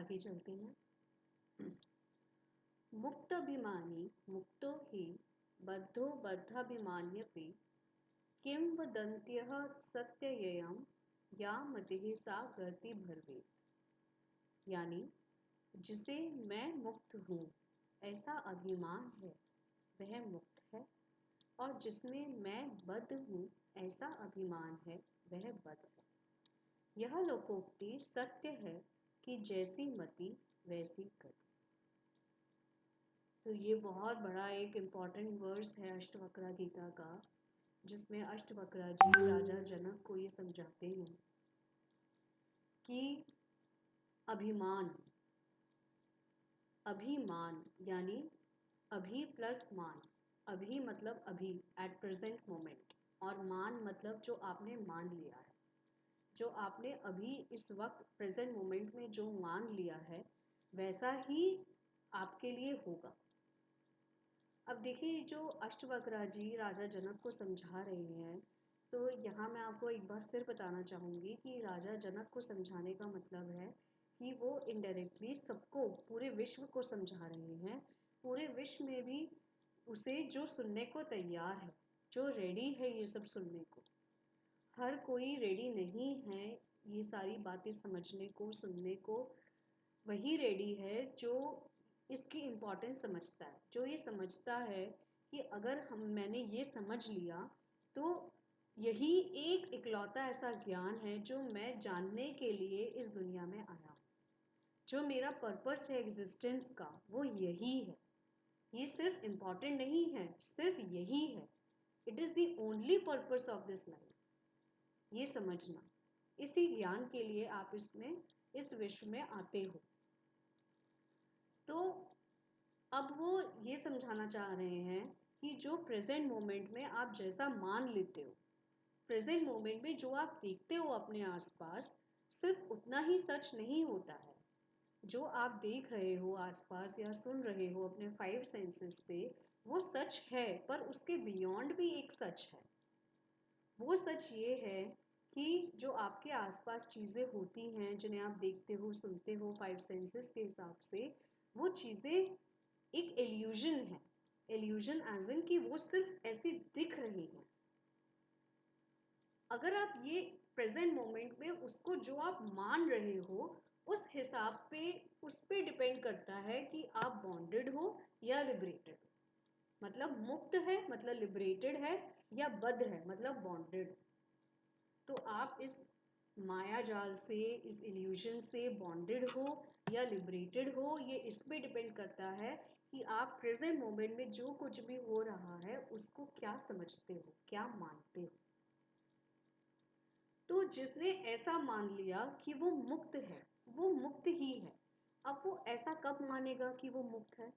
आगे चलते हैं। मुक्ताभिमानी मुक्तो हि बद्धो बद्धाभिमान्यपि किं वदन्त्यः सत्ययं या मतिः सा गर्ति भर्वेत्। यानी जिसे मैं मुक्त हूँ ऐसा अभिमान है वह मुक्त है, और जिसमें मैं बद्ध हूँ ऐसा अभिमान है वह बद्ध है। यह लोकोक्ति सत्य है कि जैसी मति वैसी गति। तो ये बहुत बड़ा एक इम्पॉर्टेंट वर्स है अष्टवक्र गीता का, जिसमें अष्टवक्र जी राजा जनक को ये समझाते हैं कि अभिमान यानी अभी प्लस मान। अभी मतलब अभी, एट प्रेजेंट मोमेंट, और मान मतलब जो आपने मान लिया है, जो आपने अभी इस वक्त प्रेजेंट मोमेंट में जो मान लिया है वैसा ही आपके लिए होगा। अब देखिए, जो अष्टवक्र जी राजा जनक को समझा रहे हैं, तो यहाँ मैं आपको एक बार फिर बताना चाहूँगी कि राजा जनक को समझाने का मतलब है कि वो इनडायरेक्टली सबको, पूरे विश्व को समझा रहे हैं। पूरे विश्व में भी उसे जो सुनने को तैयार है, जो रेडी है ये सब सुनने को। हर कोई रेडी नहीं है ये सारी बातें समझने को, सुनने को। वही रेडी है जो इसकी इम्पोर्टेंस समझता है, जो ये समझता है कि अगर मैंने ये समझ लिया तो यही एक इकलौता ऐसा ज्ञान है जो मैं जानने के लिए इस दुनिया में आया हूँ। जो मेरा पर्पस है एग्जिस्टेंस का वो यही है। ये सिर्फ इम्पॉर्टेंट नहीं है, सिर्फ यही है। It is the only purpose of this life. ये समझना, इसी ज्ञान के लिए आप इस विश्व में आते हो। तो अब वो ये समझाना चाह रहे हैं कि जो प्रेजेंट मोमेंट में आप जैसा मान लेते हो, प्रेजेंट मोमेंट में जो आप देखते हो अपने आसपास, सिर्फ उतना ही सच नहीं होता है। जो आप देख रहे हो आसपास या सुन रहे हो अपने 5 सेंसेस से, वो सच है, पर उसके बियॉन्ड भी एक सच है। वो सच ये है कि जो आपके आसपास चीज़ें होती हैं, जिन्हें आप देखते हो, सुनते हो 5 सेंसेस के हिसाब से, वो चीज़ें एक इल्यूजन है। इल्यूजन एज इन कि वो सिर्फ ऐसी दिख रही हैं। अगर आप ये प्रेजेंट मोमेंट में उसको जो आप मान रहे हो, उस हिसाब पे, उस पे डिपेंड करता है कि आप बॉन्डेड हो या लिबरेटेड हो। मतलब मुक्त है मतलब लिबरेटेड है, या बद्ध है मतलब बॉन्डेड। तो आप इस माया जाल से, इस इल्यूजन से बॉन्डेड हो या लिबरेटेड हो, ये इस पे डिपेंड करता है कि आप प्रेजेंट मोमेंट में जो कुछ भी हो रहा है उसको क्या समझते हो, क्या मानते हो। तो जिसने ऐसा मान लिया कि वो मुक्त है, वो मुक्त ही है। अब वो ऐसा कब मानेगा कि वो मुक्त है?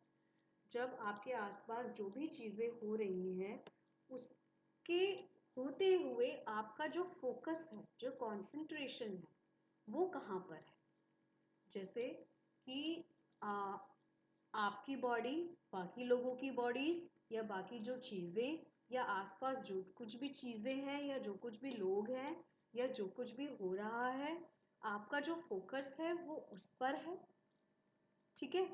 जब आपके आसपास जो भी चीज़ें हो रही हैं उसके होते हुए आपका जो फोकस है, जो कंसंट्रेशन है, वो कहाँ पर है। जैसे कि आपकी बॉडी, बाकी लोगों की बॉडीज, या बाकी जो चीज़ें, या आसपास जो कुछ भी चीज़ें हैं, या जो कुछ भी लोग हैं, या जो कुछ भी हो रहा है, आपका जो फोकस है वो उस पर है। ठीक है,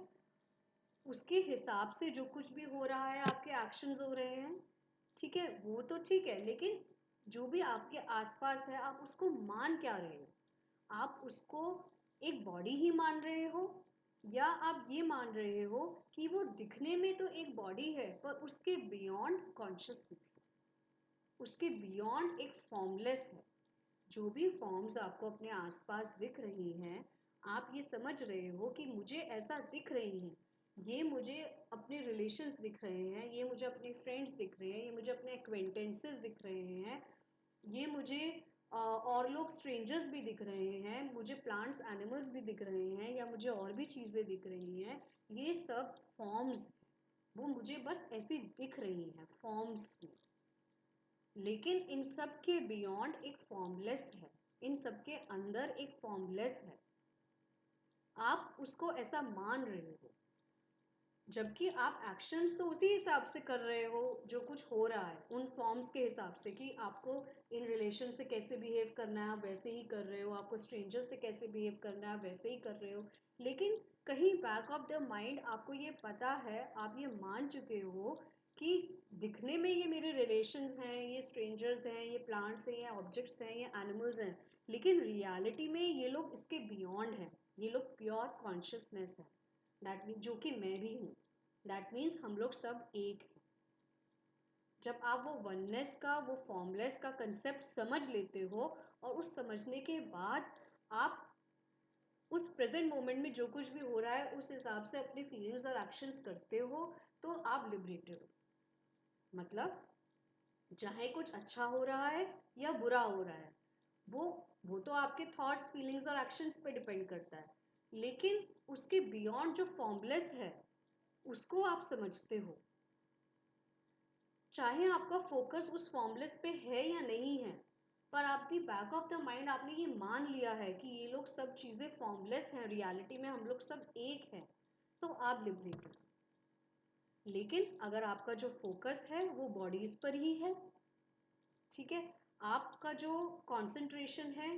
उसके हिसाब से जो कुछ भी हो रहा है, आपके एक्शंस हो रहे हैं, ठीक है, वो तो ठीक है। लेकिन जो भी आपके आसपास है, आप उसको मान क्या रहे हो? आप उसको एक बॉडी ही मान रहे हो, या आप ये मान रहे हो कि वो दिखने में तो एक बॉडी है, पर उसके बियॉन्ड कॉन्शियसनेस, उसके बियॉन्ड एक फॉर्मलेस है। जो भी फॉर्म्स आपको अपने आसपास दिख रही हैं, आप ये समझ रहे हो कि मुझे ऐसा दिख रही हैं, ये मुझे अपने रिलेशंस दिख रहे हैं, ये मुझे अपने फ्रेंड्स दिख रहे हैं, ये मुझे अपने एक्वेंटेंसेस दिख रहे हैं, ये मुझे और लोग स्ट्रेंजर्स भी दिख रहे हैं, मुझे प्लांट्स एनिमल्स भी दिख रहे हैं, या मुझे और भी चीज़ें दिख रही हैं। ये सब फॉर्म्स, वो मुझे बस ऐसी दिख रही हैं फॉर्म्स में। लेकिन इन सब के बियॉन्ड एक फॉर्मलेस है, इन सब के अंदर एक फॉर्मलेस है। आप उसको ऐसा मान रहे हो। जबकि आप एक्शंस तो उसी हिसाब से कर रहे हो जो कुछ हो रहा है, उन फॉर्म्स के हिसाब से कि आपको इन रिलेशन से कैसे बिहेव करना है आप वैसे ही कर रहे हो, आपको स्ट्रेंजर्स से कैसे बिहेव करना है आप वैसे ही कर रहे हो। लेकिन कहीं बैक ऑफ द माइंड आपको ये पता है, आप ये मान चुके हो कि दिखने में ये मेरे रिलेशंस हैं, ये स्ट्रेंजर्स हैं, ये प्लांट्स हैं, ये ऑब्जेक्ट्स हैं, ये एनिमल्स हैं, लेकिन रियलिटी में ये लोग इसके बियॉन्ड हैं, ये लोग प्योर कॉन्शियसनेस है। दैट मीन जो कि मैं भी हूँ। दैट मीन्स हम लोग सब एक हैं। जब आप वो वननेस का, वो फॉर्मलेस का कंसेप्ट समझ लेते हो और उस समझने के बाद आप उस प्रेजेंट मोमेंट में जो कुछ भी हो रहा है उस हिसाब से अपनी फीलिंग्स और एक्शंस करते हो, तो आप लिबरेटेड हो। मतलब चाहे कुछ अच्छा हो रहा है या बुरा हो रहा है, वो वो तो आपके थॉट्स, फीलिंग्स और एक्शंस पे डिपेंड करता है, लेकिन उसके बियॉन्ड जो फॉर्मलेस है उसको आप समझते हो। चाहे आपका फोकस उस फॉर्मलेस पे है या नहीं है, पर आप दी बैक ऑफ द माइंड आपने ये मान लिया है कि ये लोग सब चीज़ें फॉर्मलेस हैं, रियलिटी में हम लोग सब एक हैं, तो आप लिबरेटेड। लेकिन अगर आपका जो फोकस है वो बॉडीज पर ही है, ठीक है, आपका जो कंसंट्रेशन है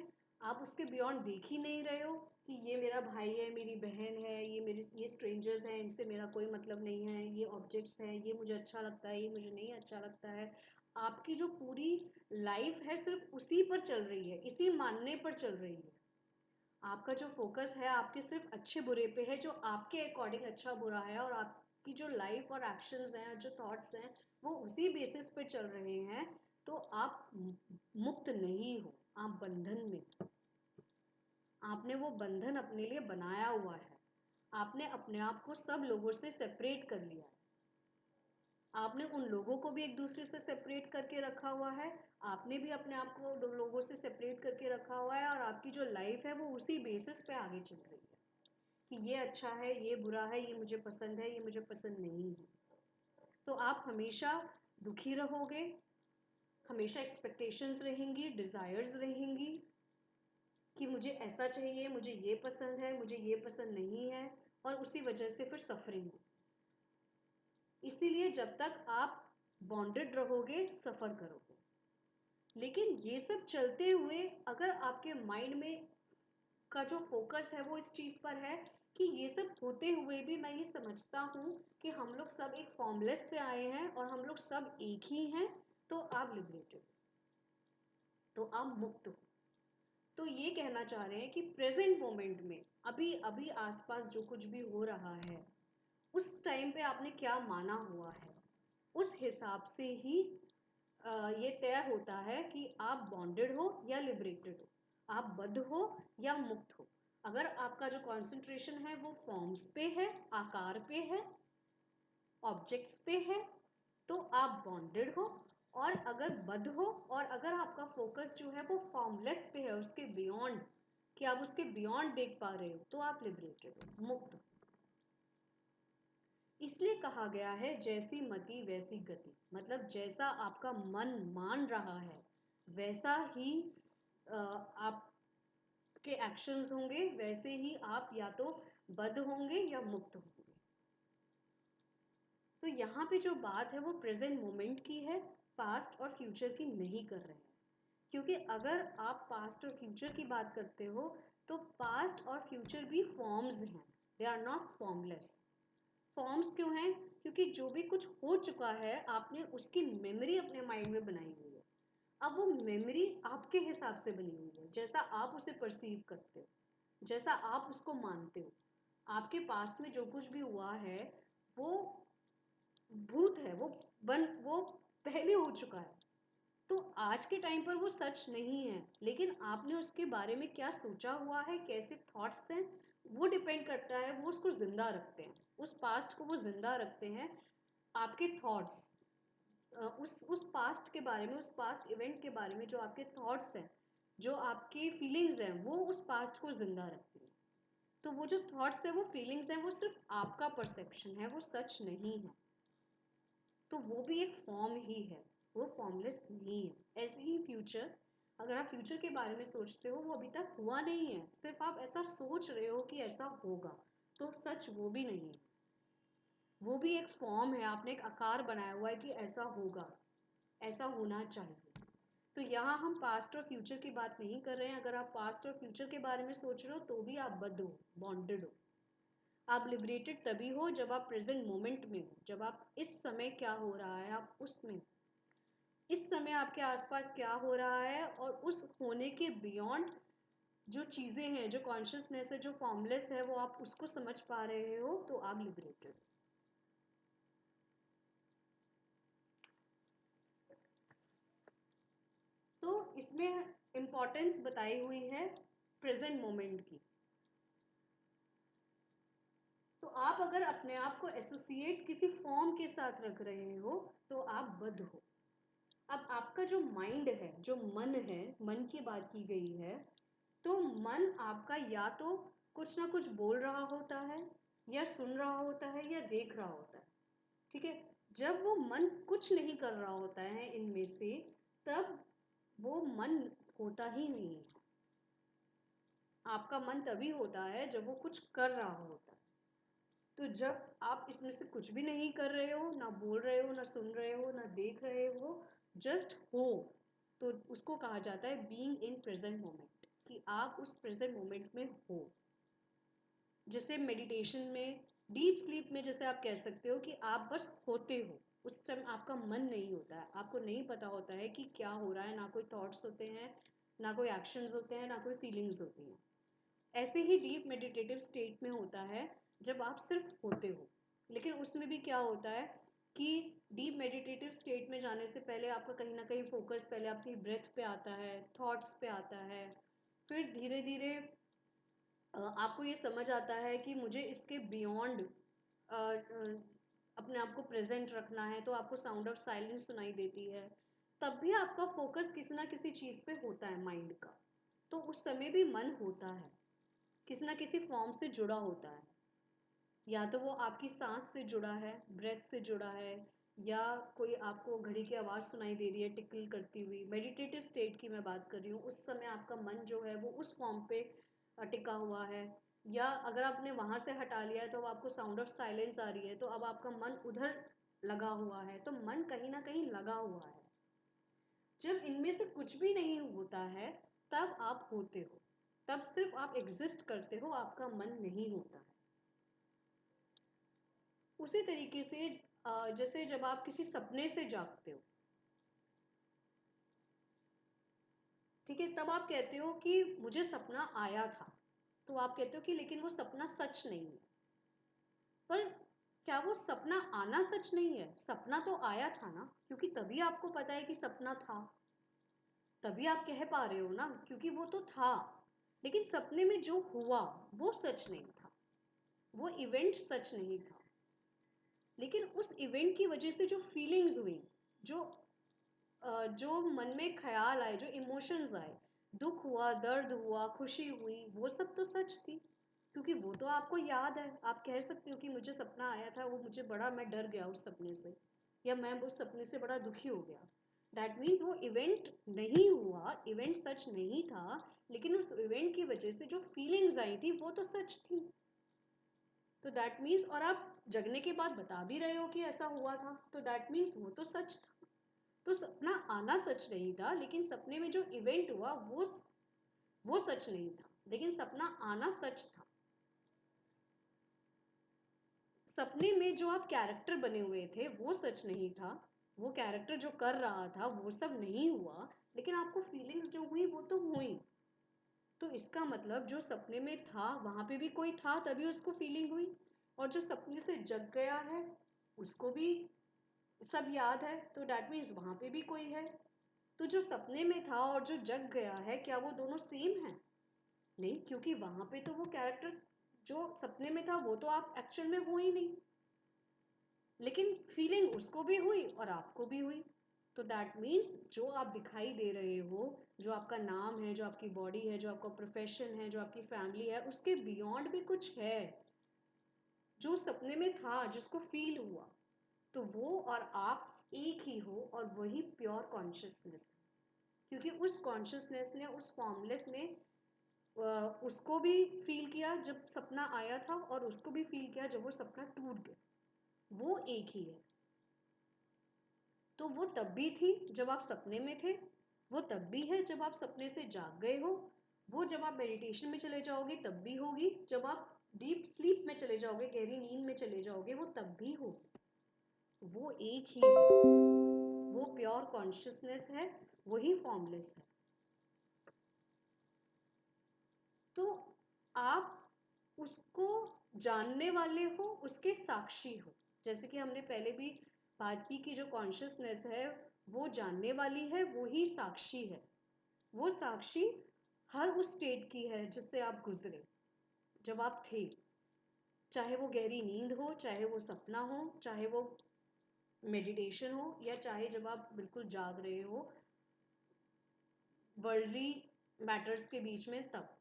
आप उसके बियॉन्ड देख ही नहीं रहे हो कि ये मेरा भाई है, मेरी बहन है, ये स्ट्रेंजर्स हैं, इनसे मेरा कोई मतलब नहीं है, ये ऑब्जेक्ट्स हैं, ये मुझे अच्छा लगता है, ये मुझे नहीं अच्छा लगता है। आपकी जो पूरी लाइफ है सिर्फ उसी पर चल रही है, इसी मानने पर चल रही है। आपका जो फोकस है आपके सिर्फ अच्छे बुरे पे है, जो आपके अकॉर्डिंग अच्छा बुरा है, और आपकी जो लाइफ और एक्शंस हैं, जो थॉट्स हैं, वो उसी बेसिस पे चल रहे हैं। तो आप मुक्त नहीं हो, आप बंधन में हो। आपने वो बंधन अपने लिए बनाया हुआ है, आपने अपने आप को सब लोगों से सेपरेट कर लिया है, आपने उन लोगों को भी एक दूसरे से सेपरेट करके रखा हुआ है, आपने भी अपने आप को दो लोगों से सेपरेट करके रखा हुआ है, और आपकी जो लाइफ है वो उसी बेसिस पे आगे चल रही है कि ये अच्छा है, ये बुरा है, ये मुझे पसंद है, ये मुझे पसंद नहीं है। तो आप हमेशा दुखी रहोगे, हमेशा एक्सपेक्टेशंस रहेंगी, डिज़ायर्स रहेंगी कि मुझे ऐसा चाहिए, मुझे ये पसंद है, मुझे ये पसंद नहीं है, और उसी वजह से फिर सफरिंग। इसीलिए जब तक आप बॉन्डेड रहोगे सफ़र करोगे। लेकिन ये सब चलते हुए अगर आपके माइंड में का जो फोकस है वो इस चीज़ पर है कि ये सब होते हुए भी मैं ये समझता हूँ कि हम लोग सब एक फॉर्मलेस से आए हैं और हम लोग सब एक ही हैं, तो आप लिबरेटेड, तो आप मुक्त हो। तो ये कहना चाह रहे हैं कि प्रेजेंट मोमेंट में अभी अभी आसपास जो कुछ भी हो रहा है उस टाइम पे आपने क्या माना हुआ है, उस हिसाब से ही ये तय होता है कि आप बॉन्डेड हो या लिबरेटेड हो, आप बद्ध हो या मुक्त हो। अगर आपका जो कंसंट्रेशन है वो फॉर्म्स पे है, आकार पे है, ऑब्जेक्ट्स पे है, तो आप बॉन्डेड हो। और अगर बद्ध हो और अगर आपका फोकस जो है वो फॉर्मलेस पे है, उसके बियॉन्ड, कि आप उसके बियॉन्ड देख पा रहे हो, तो आप लिबरेटेड हो, मुक्त हो। इसलिए कहा गया है जैसी मति वैसी गति, मतलब जैसा आपका मन मान रहा है वैसा ही आपके एक्शंस होंगे, वैसे ही आप या तो बद्ध होंगे या मुक्त होंगे। तो यहाँ पे जो बात है वो प्रेजेंट मोमेंट की है, पास्ट और फ्यूचर की नहीं कर रहे हैं। क्योंकि अगर आप पास्ट और फ्यूचर की बात करते हो तो पास्ट और फ्यूचर भी फॉर्म्स हैं, they are not formless. Forms क्यों हैं? क्योंकि जो भी कुछ हो चुका है आपने उसकी मेमोरी अपने माइंड में बनाई हुई है। अब वो मेमोरी आपके हिसाब से बनी हुई है, जैसा आप उसे परसीव करते हो, जैसा आप उसको मानते हो। आपके पास्ट में जो कुछ भी हुआ है वो भूत है, वो पहले हो चुका है। तो आज के टाइम पर वो सच नहीं है, लेकिन आपने उसके बारे में क्या सोचा हुआ है, कैसे थॉट्स हैं, वो डिपेंड करता है, वो उसको जिंदा रखते हैं, उस पास्ट को वो जिंदा रखते हैं। आपके थॉट्स उस पास्ट के बारे में, उस पास्ट इवेंट के बारे में जो आपके थॉट्स हैं, जो आपकी फीलिंग्स हैं, वो उस पास्ट को जिंदा रखती हैं। तो वो जो थॉट्स हैं, वो फीलिंग्स हैं, वो सिर्फ आपका परसेप्शन है, वो सच नहीं है। तो वो भी एक फॉर्म ही है, वो फॉर्मलेस नहीं है। ऐसे ही फ्यूचर, अगर आप फ्यूचर के बारे में सोचते हो वो अभी तक हुआ नहीं है, सिर्फ आप ऐसा सोच रहे हो कि ऐसा होगा, तो सच वो भी नहीं है। वो भी एक फॉर्म है, आपने एक आकार बनाया हुआ है कि ऐसा होगा, ऐसा होना चाहिए। तो यहाँ हम पास्ट और फ्यूचर की बात नहीं कर रहे हैं। अगर आप पास्ट और फ्यूचर के बारे में सोच रहे हो तो भी आप बद्ध हो, बॉन्डेड हो। आप लिबरेटेड तभी हो जब आप प्रेजेंट मोमेंट में हो, जब आप इस समय क्या हो रहा है आप उसमें हो। इस समय आपके आसपास क्या हो रहा है और उस होने के बियॉन्ड जो चीज़ें हैं, जो कॉन्शियसनेस है, जो फॉर्मलेस है, वो आप उसको समझ पा रहे हो तो आप लिबरेटेड। तो इसमें इम्पोर्टेंस बताई हुई है प्रेजेंट मोमेंट की। तो आप अगर अपने आप को एसोसिएट किसी फॉर्म के साथ रख रहे हो तो आप बद्ध हो। अब आपका जो माइंड है, जो मन है, मन की बात की गई है, तो मन आपका या तो कुछ ना कुछ बोल रहा होता है, या सुन रहा होता है, या देख रहा होता है। ठीक है। जब वो मन कुछ नहीं कर रहा होता है इनमें से, तब वो मन होता ही नहीं है। आपका मन तभी होता है जब वो कुछ कर रहा होता है। तो जब आप इसमें से कुछ भी नहीं कर रहे हो, ना बोल रहे हो, ना सुन रहे हो, ना देख रहे हो, जस्ट हो, तो उसको कहा जाता है बीइंग इन प्रेजेंट मोमेंट, कि आप उस प्रेजेंट मोमेंट में हो। जैसे मेडिटेशन में, डीप स्लीप में, जैसे आप कह सकते हो कि आप बस होते हो। उस टाइम आपका मन नहीं होता है, आपको नहीं पता होता है कि क्या हो रहा है, ना कोई थॉट्स होते हैं, ना कोई एक्शंस होते हैं, ना कोई फीलिंग्स होती हैं। ऐसे ही डीप मेडिटेटिव स्टेट में होता है जब आप सिर्फ होते हो। लेकिन उसमें भी क्या होता है कि डीप मेडिटेटिव स्टेट में जाने से पहले आपका कहीं ना कहीं फोकस पहले आपकी ब्रेथ पे आता है, थॉट्स पे आता है। फिर धीरे धीरे आपको ये समझ आता है कि मुझे इसके बियॉन्ड अपने आप को प्रेजेंट रखना है, तो आपको साउंड ऑफ साइलेंस सुनाई देती है। तब भी आपका फोकस किसी ना किसी चीज़ पे होता है माइंड का। तो उस समय भी मन होता है, किसी ना किसी फॉर्म से जुड़ा होता है। या तो वो आपकी सांस से जुड़ा है, ब्रेथ से जुड़ा है, या कोई आपको घड़ी की आवाज़ सुनाई दे रही है टिकल करती हुई। मेडिटेटिव स्टेट की मैं बात कर रही हूँ, उस समय आपका मन जो है वो उस फॉर्म पे टिका हुआ है। या अगर आपने वहाँ से हटा लिया है तो अब आपको साउंड ऑफ साइलेंस आ रही है, तो अब आपका मन उधर लगा हुआ है, तो मन कहीं ना कहीं लगा हुआ है। जब इनमें से कुछ भी नहीं होता है तब आप होते हो, तब सिर्फ आप एग्जिस्ट करते हो, आपका मन नहीं होता है। उसी तरीके से जैसे जब आप किसी सपने से जागते हो, ठीक है, तब आप कहते हो कि मुझे सपना आया था। तो आप कहते हो कि लेकिन वो सपना सच नहीं है। पर क्या वो सपना आना सच नहीं है? सपना तो आया था ना, क्योंकि तभी आपको पता है कि सपना था। तभी आप कह पा रहे हो ना, क्योंकि वो तो था। लेकिन सपने में जो हुआ वो सच नहीं था, वो इवेंट सच नहीं था। लेकिन उस इवेंट की वजह से जो फीलिंग्स हुई, जो जो मन में ख्याल आए, जो इमोशंस आए, दुख हुआ, दर्द हुआ, खुशी हुई, वो सब तो सच थी। क्योंकि वो तो आपको याद है। आप कह सकते हो कि मुझे सपना आया था, वो मुझे बड़ा, मैं डर गया उस सपने से, या मैं उस सपने से बड़ा दुखी हो गया। दैट मीन्स वो इवेंट नहीं हुआ, इवेंट सच नहीं था, लेकिन उस इवेंट की वजह से जो फीलिंग्स आई थी वो तो सच थी। तो दैट मीन्स, और आप जगने के बाद बता भी रहे हो कि ऐसा हुआ था, तो दैट मीन्स वो तो सच था। तो सपना आना सच नहीं था, लेकिन सपने में जो इवेंट हुआ वो सच नहीं था, लेकिन सपना आना सच था। सपने में जो आप कैरेक्टर बने हुए थे वो सच नहीं था, वो कैरेक्टर जो कर रहा था वो सब नहीं हुआ, लेकिन आपको फीलिंग्स जो हुई वो तो हुई। तो इसका मतलब जो सपने में था वहां पे भी कोई था, तभी उसको फीलिंग हुई। और जो सपने से जग गया है उसको भी सब याद है, तो डैट मीन्स वहां पे भी कोई है। तो जो सपने में था और जो जग गया है, क्या वो दोनों सेम है? नहीं, क्योंकि वहां पे तो वो कैरेक्टर जो सपने में था वो तो आप एक्चुअल में हो ही नहीं, लेकिन फीलिंग उसको भी हुई और आपको भी हुई। तो दैट मीन्स जो आप दिखाई दे रहे हो, जो आपका नाम है, जो आपकी बॉडी है, जो आपका प्रोफेशन है, जो आपकी फैमिली है, उसके बियॉन्ड भी कुछ है जो सपने में था, जिसको फील हुआ। तो वो और आप एक ही हो, और वही प्योर कॉन्शियसनेस है। क्योंकि उस कॉन्शियसनेस ने, उस फॉर्मलेस ने उसको भी फील किया जब सपना आया था, और उसको भी फील किया जब वो सपना टूट गया। वो एक ही है। तो वो तब भी थी जब आप सपने में थे, वो तब भी है जब आप सपने से जाग गए हो, वो जब आप मेडिटेशन में चले जाओगे तब भी होगी, जब आप डीप स्लीप में चले जाओगे, गहरी नींद में चले जाओगे, वो तब भी होगी। वो एक ही है, वो प्योर कॉन्शियसनेस है, वही फॉर्मलेस है। तो आप उसको जानने वाले हो, उसके साक्षी हो। जैसे कि हमने पहले भी बात की कि जो कॉन्शियसनेस है वो जानने वाली है, वो ही साक्षी है। वो साक्षी हर उस स्टेट की है जिससे आप गुजरे, जब आप थे, चाहे वो गहरी नींद हो, चाहे वो सपना हो, चाहे वो मेडिटेशन हो, या चाहे जब आप बिल्कुल जाग रहे हो वर्ल्डली मैटर्स के बीच में, तब।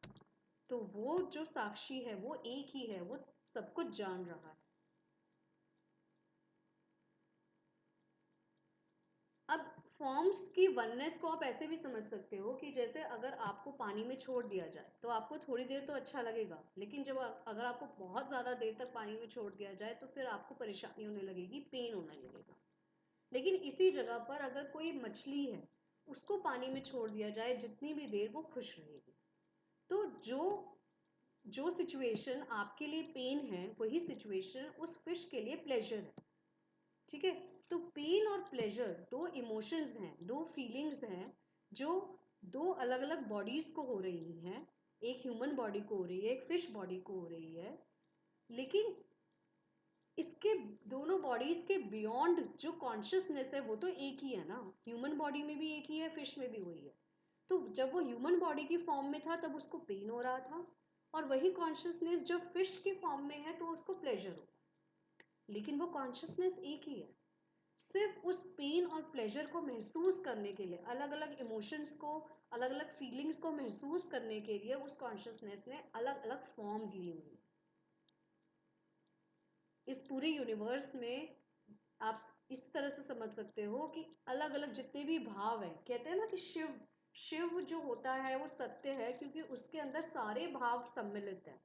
तो वो जो साक्षी है वो एक ही है, वो सब कुछ जान रहा है। अब फॉर्म्स की वननेस को आप ऐसे भी समझ सकते हो कि जैसे अगर आपको पानी में छोड़ दिया जाए तो आपको थोड़ी देर तो अच्छा लगेगा, लेकिन जब अगर आपको बहुत ज़्यादा देर तक पानी में छोड़ दिया जाए तो फिर आपको परेशानी होने लगेगी, पेन होने लगेगा। लेकिन इसी जगह पर अगर कोई मछली है, उसको पानी में छोड़ दिया जाए जितनी भी देर, वो खुश रहेगी। तो जो जो सिचुएशन आपके लिए पेन है, वही सिचुएशन उस फिश के लिए प्लेजर है। ठीक है। तो पेन और प्लेजर दो इमोशंस हैं, दो फीलिंग्स हैं, जो दो अलग अलग बॉडीज को हो रही हैं। एक ह्यूमन बॉडी को हो रही है, एक फिश बॉडी को हो रही है। लेकिन इसके दोनों बॉडीज के बियॉन्ड जो कॉन्शियसनेस है वो तो एक ही है ना। ह्यूमन बॉडी में भी एक ही है, फिश में भी वही है। तो जब वो ह्यूमन बॉडी की फॉर्म में था तब उसको पेन हो रहा था, और वही कॉन्शियसनेस जब फिश के फॉर्म में है तो उसको प्लेजर हो। लेकिन वो कॉन्शियसनेस एक ही है। सिर्फ उस पेन और प्लेजर को महसूस करने के लिए, अलग अलग इमोशंस को, अलग अलग फीलिंग्स को महसूस करने के लिए उस कॉन्शियसनेस ने अलग अलग फॉर्म्स ली हुई। इस पूरे यूनिवर्स में आप इस तरह से समझ सकते हो कि अलग अलग जितने भी भाव हैं, कहते हैं ना कि शिव शिव जो होता है वो सत्य है, क्योंकि उसके अंदर सारे भाव सम्मिलित हैं,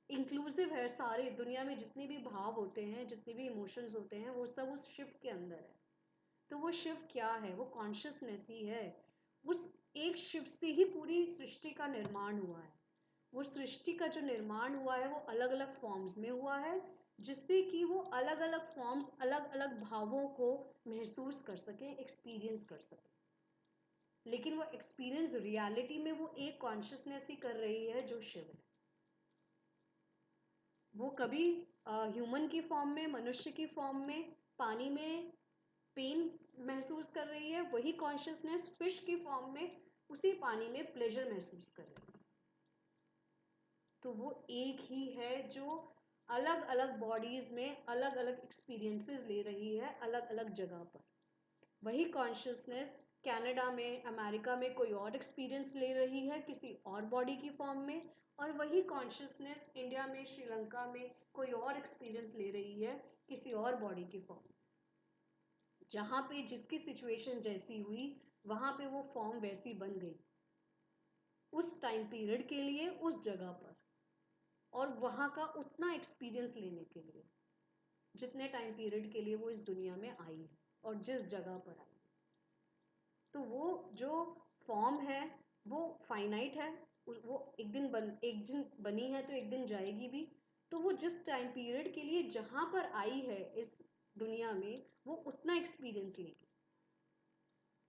इंक्लूसिव है। सारे दुनिया में जितने भी भाव होते हैं, जितने भी इमोशंस होते हैं, वो सब उस शिव के अंदर है। तो वो शिव क्या है? वो कॉन्शियसनेस ही है। उस एक शिव से ही पूरी सृष्टि का निर्माण हुआ है। वो सृष्टि का जो निर्माण हुआ है वो अलग अलग फॉर्म्स में हुआ है, जिससे कि वो अलग अलग फॉर्म्स अलग अलग भावों को महसूस कर सकें, एक्सपीरियंस कर सकें। लेकिन वो एक्सपीरियंस रियलिटी में वो एक कॉन्शियसनेस ही कर रही है, जो शिव है। वो कभी ह्यूमन की फॉर्म में, मनुष्य की फॉर्म में, पानी में पेन महसूस कर रही है, वही कॉन्शियसनेस फिश की फॉर्म में उसी पानी में प्लेजर महसूस कर रही है। तो वो एक ही है जो अलग अलग बॉडीज में अलग अलग एक्सपीरियंसेस ले रही है, अलग अलग जगह पर। वही कॉन्शियसनेस कनाडा में, अमेरिका में कोई और एक्सपीरियंस ले रही है किसी और बॉडी की फॉर्म में, और वही कॉन्शियसनेस इंडिया में, श्रीलंका में कोई और एक्सपीरियंस ले रही है किसी और बॉडी की फॉर्म में। जहाँ पे जिसकी सिचुएशन जैसी हुई, वहाँ पे वो फॉर्म वैसी बन गई, उस टाइम पीरियड के लिए, उस जगह पर, और वहाँ का उतना एक्सपीरियंस लेने के लिए जितने टाइम पीरियड के लिए वो इस दुनिया में आई है और जिस जगह पर आई। तो वो जो फॉर्म है वो फाइनाइट है, वो एक दिन बनी है तो एक दिन जाएगी भी। तो वो जिस टाइम पीरियड के लिए जहाँ पर आई है इस दुनिया में, वो उतना एक्सपीरियंस लेगी।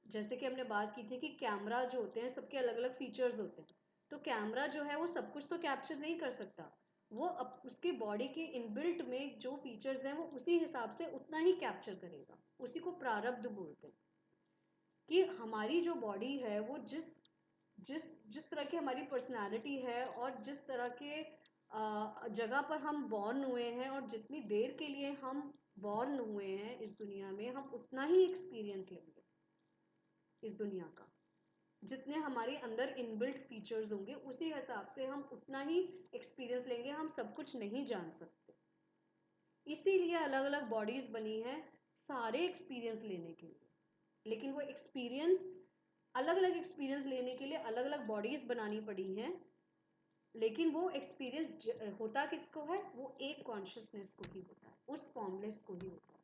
जैसे कि हमने बात की थी कि कैमरा जो होते हैं सबके अलग अलग फीचर्स होते हैं, तो कैमरा जो है वो सब कुछ तो कैप्चर नहीं कर सकता। वो उसकी बॉडी के इनबिल्ट में जो फीचर्स हैं वो उसी हिसाब से उतना ही कैप्चर करेगा। उसी को प्रारब्ध बोलते हैं। कि हमारी जो बॉडी है वो जिस जिस जिस तरह की हमारी पर्सनालिटी है, और जिस तरह के जगह पर हम बॉर्न हुए हैं, और जितनी देर के लिए हम बॉर्न हुए हैं इस दुनिया में, हम उतना ही एक्सपीरियंस लेंगे इस दुनिया का। जितने हमारे अंदर इनबिल्ट फीचर्स होंगे उसी हिसाब से हम उतना ही एक्सपीरियंस लेंगे। हम सब कुछ नहीं जान सकते, इसीलिए अलग अलग बॉडीज बनी हैं सारे एक्सपीरियंस लेने के लिए। लेकिन वो एक्सपीरियंस, अलग अलग एक्सपीरियंस लेने के लिए अलग अलग बॉडीज बनानी पड़ी हैं। लेकिन वो एक्सपीरियंस होता किसको है, वो एक कॉन्शियसनेस को ही होता है, उस फॉर्मलेस को ही होता है।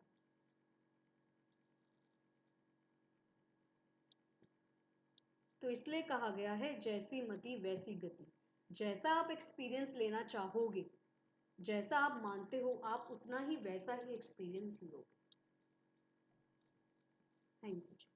तो इसलिए कहा गया है जैसी मति वैसी गति। जैसा आप एक्सपीरियंस लेना चाहोगे, जैसा आप मानते हो, आप उतना ही वैसा ही एक्सपीरियंस लोगे। Thank you.